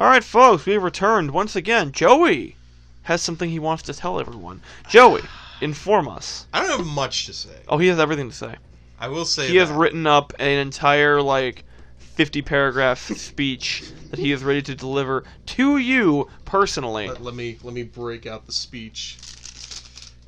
Alright, folks, we've returned once again. Joey has something he wants to tell everyone. Joey, inform us. I don't have much to say. Oh, he has everything to say. I will say he has written up an entire, 50-paragraph speech that he is ready to deliver to you personally. Let me break out the speech.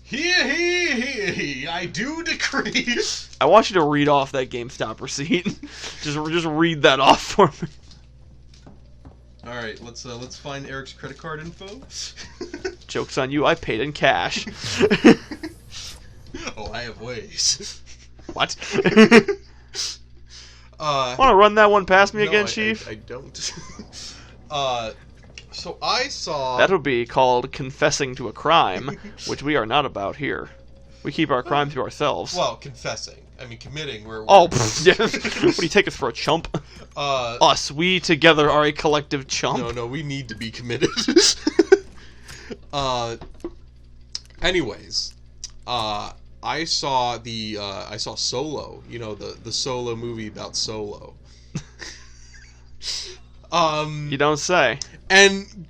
He, I do decree. I want you to read off that GameStop receipt. just read that off for me. All right, let's find Eric's credit card info. Joke's on you, I paid in cash. Oh, I have ways. What? Want to run that one past me again, Chief? I don't. So I saw... That would be called confessing to a crime, which we are not about here. We keep our crime to ourselves. Well, confessing. I mean, committing. Oh, yeah. What do you take us for, a chump? Us. We together are a collective chump. No, we need to be committed. Anyways, I saw Solo. You know, the Solo movie about Solo. You don't say. And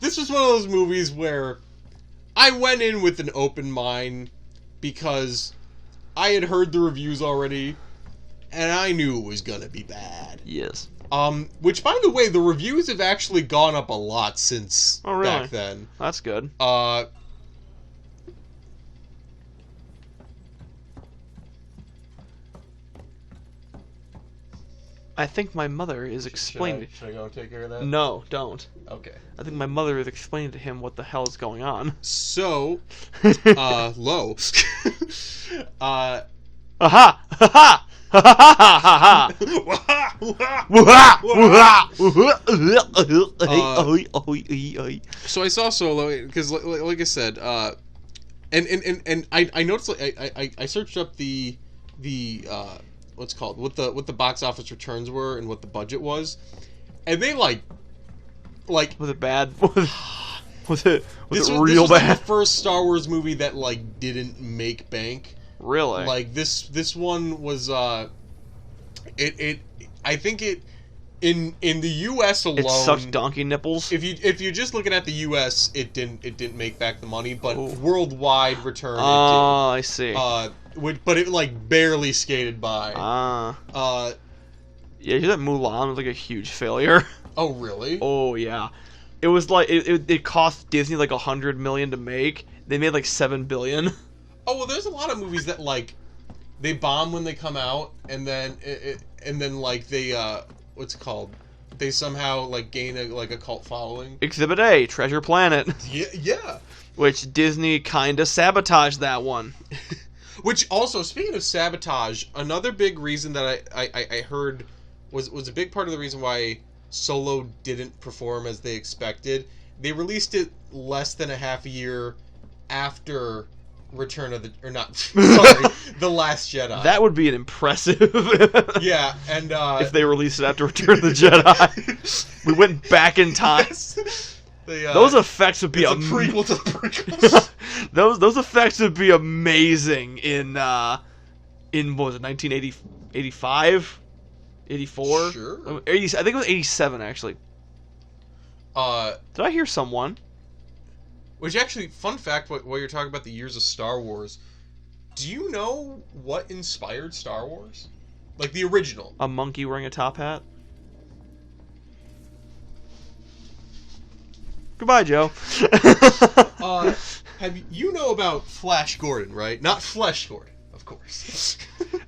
this was one of those movies where I went in with an open mind because I had heard the reviews already, and I knew it was gonna be bad. Yes. Which, by the way, the reviews have actually gone up a lot since back then. That's good. I think my mother is explaining... Should I go and take care of that? No, don't. Okay. I think my mother is explaining to him what the hell is going on. So, low. Aha! Ha ha! Ha ha ha! So I saw Solo because, like I said, and I noticed, I searched up the what's called what the box office returns were and what the budget was, and they like was it bad? Was it real this bad? Was like the first Star Wars movie that didn't make bank. Really? Like this one was I think it in the US alone, it sucked donkey nipples. If you're just looking at the US, it didn't make back the money, but worldwide return. Oh, I see. But it barely skated by. Yeah, you know that Mulan was a huge failure. Oh really? Oh yeah, it was it cost Disney $100 million to make. They made $7 billion. Oh well, there's a lot of movies that they bomb when they come out, and then they what's it called? They somehow gain a cult following. Exhibit A, Treasure Planet. Yeah. Which Disney kinda sabotaged that one. Which also, speaking of sabotage, another big reason that I heard was a big part of the reason why Solo didn't perform as they expected. They released it less than a half a year after The Last Jedi. That would be an impressive. Yeah, and if they released it after Return of the Jedi, we went back in time. Those effects would be a prequel to the prequels. Those effects would be amazing in what was it, 1985, 84? Sure. 80, I think it was 87 actually. Did I hear someone? Which actually, fun fact, while you're talking about the years of Star Wars, do you know what inspired Star Wars? The original. A monkey wearing a top hat? Goodbye, Joe. You know about Flash Gordon, right? Not Flesh Gordon, of course.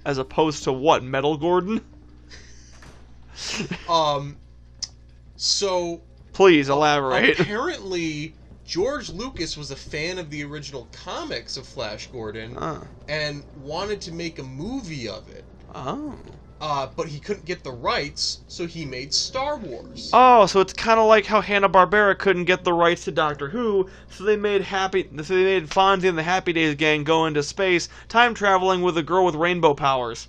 As opposed to what? Metal Gordon? So... Please, elaborate. Apparently, George Lucas was a fan of the original comics of Flash Gordon and wanted to make a movie of it. Oh. But he couldn't get the rights, so he made Star Wars. Oh, so it's kind of like how Hanna-Barbera couldn't get the rights to Doctor Who, so they made Fonzie and the Happy Days gang go into space, time traveling with a girl with rainbow powers.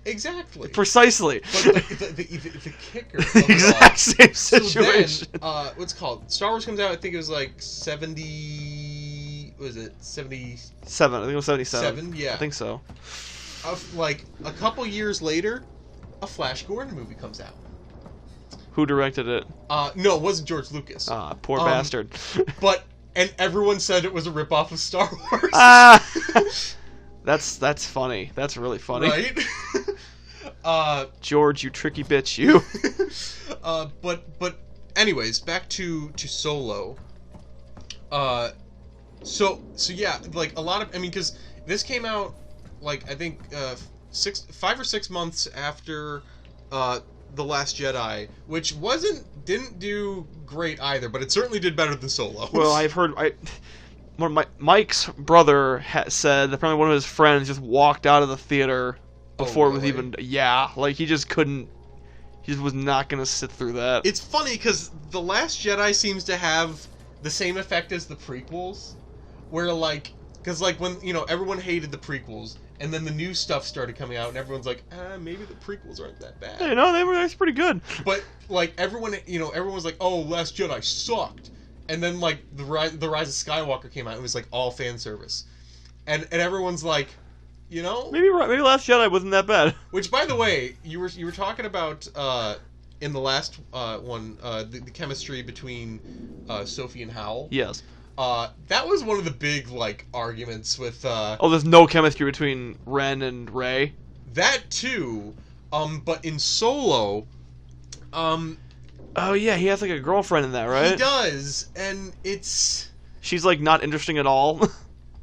Exactly. Precisely. But the kicker. The exact same situation. So then, what's it called? Star Wars comes out. I think it was 70. Was it 77? I think it was 77. Yeah. I think so. A couple years later, a Flash Gordon movie comes out. Who directed it? No, it wasn't George Lucas. Poor bastard. And everyone said it was a ripoff of Star Wars. That's funny. That's really funny. Right? George, you tricky bitch, you. But anyways, back to Solo. So yeah, like a lot of, I mean, because this came out like I think 5 or 6 months after The Last Jedi, which didn't do great either, but it certainly did better than Solo. Well, I've heard Mike's brother said apparently one of his friends just walked out of the theater before it was even like he just couldn't. He just was not gonna sit through that. It's funny because The Last Jedi seems to have the same effect as the prequels, where like, because like when everyone hated the prequels, and then the new stuff started coming out, and everyone's like, maybe the prequels aren't that bad. Hey, no, that's pretty good. But like everyone was like, oh, Last Jedi sucked, and then like the Rise of Skywalker came out, and it was like all fan service, and everyone's like, maybe Last Jedi wasn't that bad. Which, by the way, you were talking about in the last one, the chemistry between Sophie and Howell. Yes. That was one of the big like arguments with. There's no chemistry between Ren and Rey. That too, but in Solo. Oh yeah, he has like a girlfriend in that, right? He does, and she's like not interesting at all.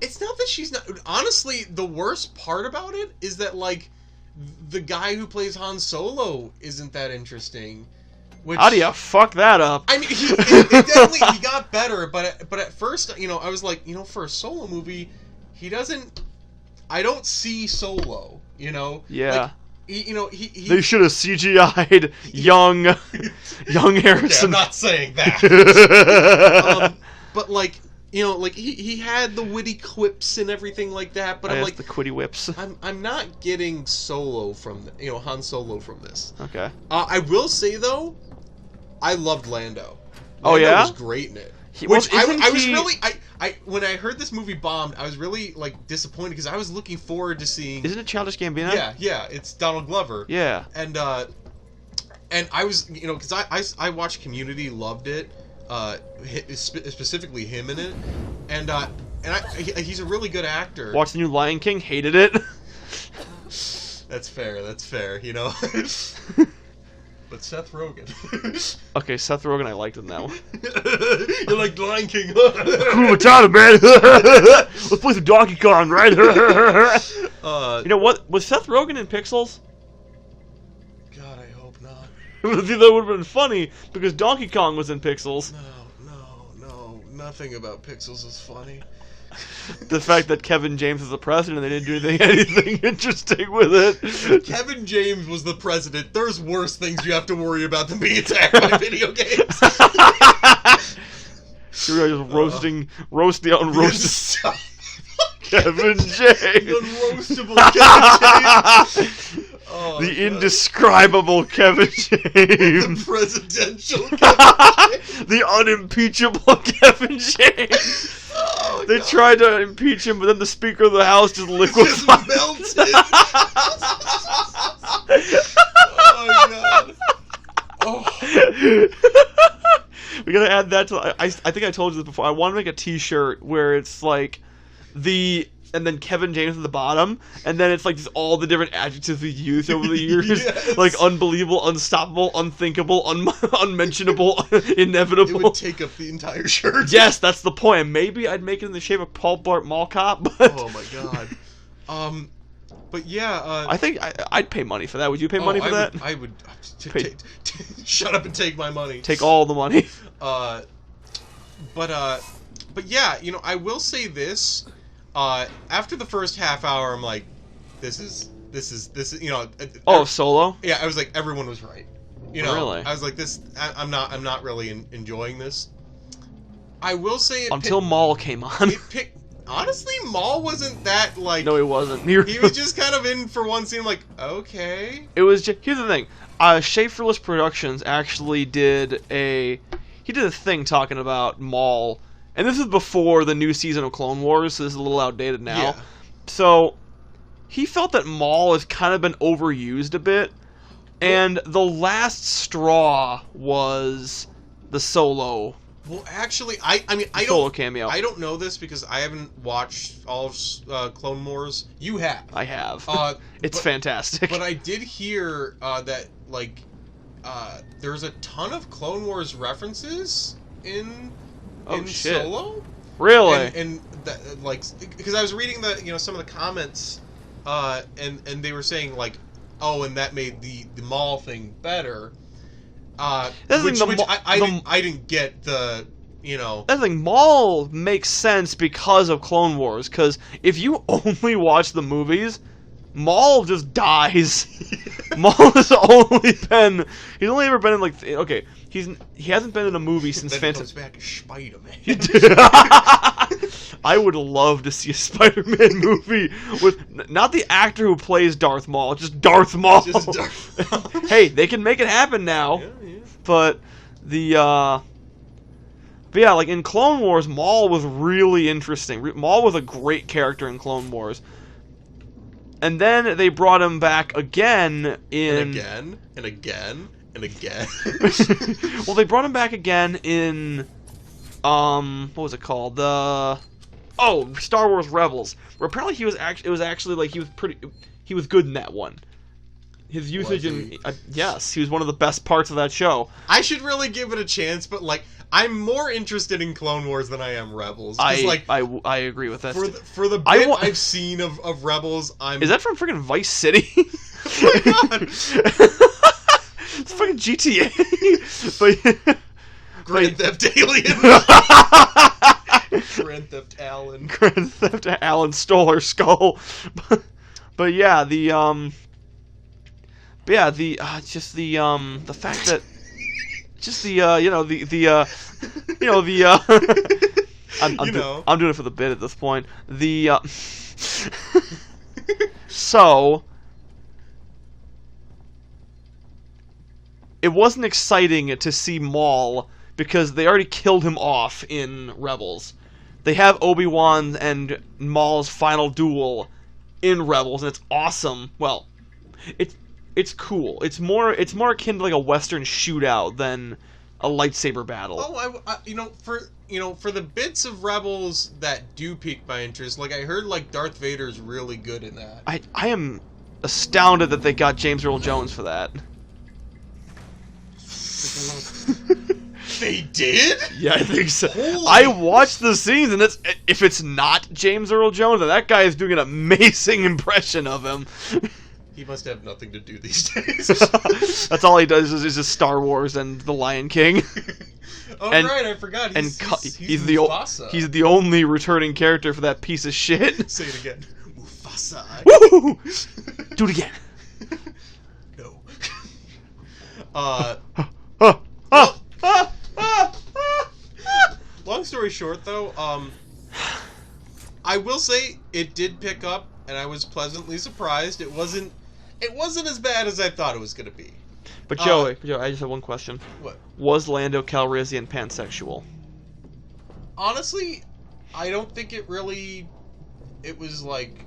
It's not that she's not. Honestly, the worst part about it is that like the guy who plays Han Solo isn't that interesting. How do you fuck that up? I mean, it definitely he got better, but at first, I was like, for a Solo movie, he doesn't. I don't see Solo. Yeah. Like, he They should have CGI'd young Harrison. Okay, I'm not saying that. But like. He had the witty quips and everything like that, but I'm like the quitty whips. I'm not getting Solo from Han Solo from this. Okay. I will say though, I loved Lando. Oh yeah, Lando was great in it. I was really when I heard this movie bombed, I was really like disappointed because I was looking forward to seeing. Isn't it Childish Gambino? Yeah, it's Donald Glover. Yeah. And I was because I watched Community, loved it. Specifically him in it, and he's a really good actor. Watched the new Lion King, hated it. That's fair. But Seth Rogen. Okay, Seth Rogen, I liked in that one. You like Lion King? Cool Matata, man. Let's play some Donkey Kong, right? You know what? Was Seth Rogen in Pixels? God, I hope not. That would have been funny because Donkey Kong was in Pixels. No, nothing about Pixels is funny. The fact that Kevin James is the president, they didn't do anything interesting with it. If Kevin James was the president, there's worse things you have to worry about than being attacked by video games. You're just roast the unroasted Kevin James. The unroastable Kevin James. Oh, the indescribable Kevin James. The presidential Kevin James. The unimpeachable Kevin James. Oh, they tried to impeach him, but then the Speaker of the House just liquefied. Just melted. Oh, God. Oh. We gotta add that to. I think I told you this before. I want to make a T-shirt where it's like and then Kevin James at the bottom, and then it's like just all the different adjectives we used over the years, Yes. Like unbelievable, unstoppable, unthinkable, unmentionable, inevitable. It would take up the entire shirt. Yes, that's the point. Maybe I'd make it in the shape of Paul Blart Mall Cop. But oh my God. But yeah. I think I'd pay money for that. Would you pay money for that? I would. Shut up and take my money. Take all the money. But yeah, I will say this. After the first half hour, I'm like, this is. Oh, Solo? Yeah, I was like, everyone was right. Really? I was like, this. I'm not really enjoying this. I will say until Maul came on. Honestly, Maul wasn't that like. No, he wasn't. He was just kind of in for one scene. Like, okay. It was just, here's the thing. Schaeferless Productions actually did a thing talking about Maul. And this is before the new season of Clone Wars, so this is a little outdated now. Yeah. So, he felt that Maul has kind of been overused a bit. And the last straw was the Solo. Well, actually, I mean, I Solo don't cameo. I don't know this because I haven't watched all of Clone Wars. You have. I have. It's but, fantastic. But I did hear that like there's a ton of Clone Wars references in shit. Solo. Really? And that, like, because I was reading some of the comments, and they were saying like, oh, and that made the Maul thing better. I didn't get the. That's the thing, Maul makes sense because of Clone Wars, because if you only watch the movies, Maul just dies. Maul has only been... He's only ever been in, like... Okay, he hasn't been in a movie since Phantom... Comes back as Spider-Man. I would love to see a Spider-Man movie with... Not the actor who plays Darth Maul, just Darth Maul. Just Darth Maul. Hey, they can make it happen now. Yeah. But the... But yeah, like in Clone Wars, Maul was really interesting. Maul was a great character in Clone Wars. And then they brought him back again in... And again. Well, they brought him back again in... what was it called? Star Wars Rebels. Where apparently he was actually like, he was good in that one. His usage yes, he was one of the best parts of that show. I should really give it a chance, but like, I'm more interested in Clone Wars than I am Rebels. I agree with that. For the bit I've seen of Rebels, Is that from freaking Vice City? Oh my god! It's fucking GTA. But Grand Theft Alien. Grand Theft Alan. Grand Theft Alan stole her skull. But yeah, the fact that I'm doing it for the bit at this point. So it wasn't exciting to see Maul because they already killed him off in Rebels. They have Obi-Wan and Maul's final duel in Rebels, and it's awesome. Well, it's cool. It's more akin to like a Western shootout than a lightsaber battle. Oh, for the bits of Rebels that do pique my interest, like I heard like Darth Vader's really good in that. I am astounded that they got James Earl Jones for that. They did? Yeah, I think so. I watched the scenes, and if it's not James Earl Jones, then that guy is doing an amazing impression of him. He must have nothing to do these days. That's all he does is just Star Wars and The Lion King. Right, I forgot. He's the only returning character for that piece of shit. Say it again. Mufasa. Woo! Do it again. No. Long story short, though, I will say it did pick up, and I was pleasantly surprised. It wasn't as bad as I thought it was going to be. But Joey, I just have one question. What? Was Lando Calrissian pansexual? Honestly, I don't think it really... It was like...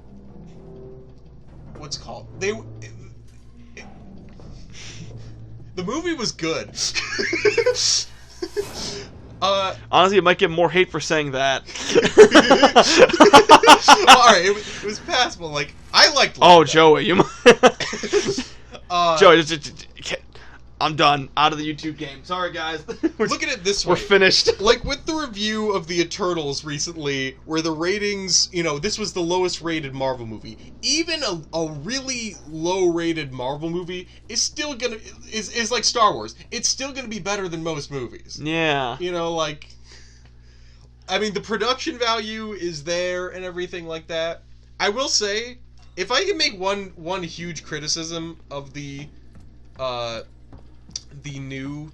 What's it called? The movie was good. Honestly, it might get more hate for saying that. Alright, it was passable. Like, I liked Lando. Oh, Joey, you might... Joey, I'm done. Out of the YouTube game. Sorry, guys. Look at it this way. We're finished. Like, with the review of the Eternals recently, where the ratings, this was the lowest rated Marvel movie. Even a really low rated Marvel movie is still gonna... is like Star Wars. It's still gonna be better than most movies. Yeah. Like... I mean, the production value is there and everything like that. I will say, if I can make one huge criticism of the new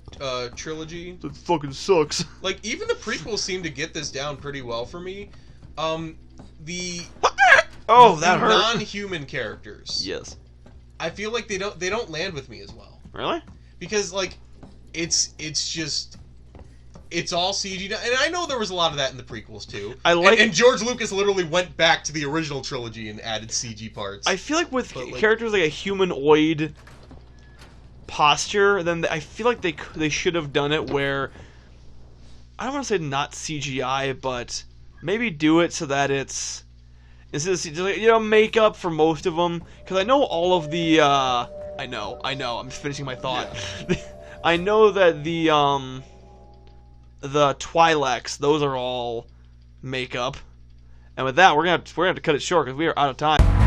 trilogy, it fucking sucks. Like, even the prequels seem to get this down pretty well for me. The that hurt. Non-human characters. Yes. I feel like they don't land with me as well. Really? Because like, it's just. It's all CG, and I know there was a lot of that in the prequels too. And George Lucas literally went back to the original trilogy and added CG parts. I feel like with characters like a humanoid, posture, then I feel like they should have done it where, I don't want to say not CGI, but maybe do it so that it's instead of, you know, makeup for most of them, because I know all of the I know I'm just finishing my thought. Yeah. I know that the Twi'leks, those are all makeup. And with that, we're gonna have to cut it short because we are out of time.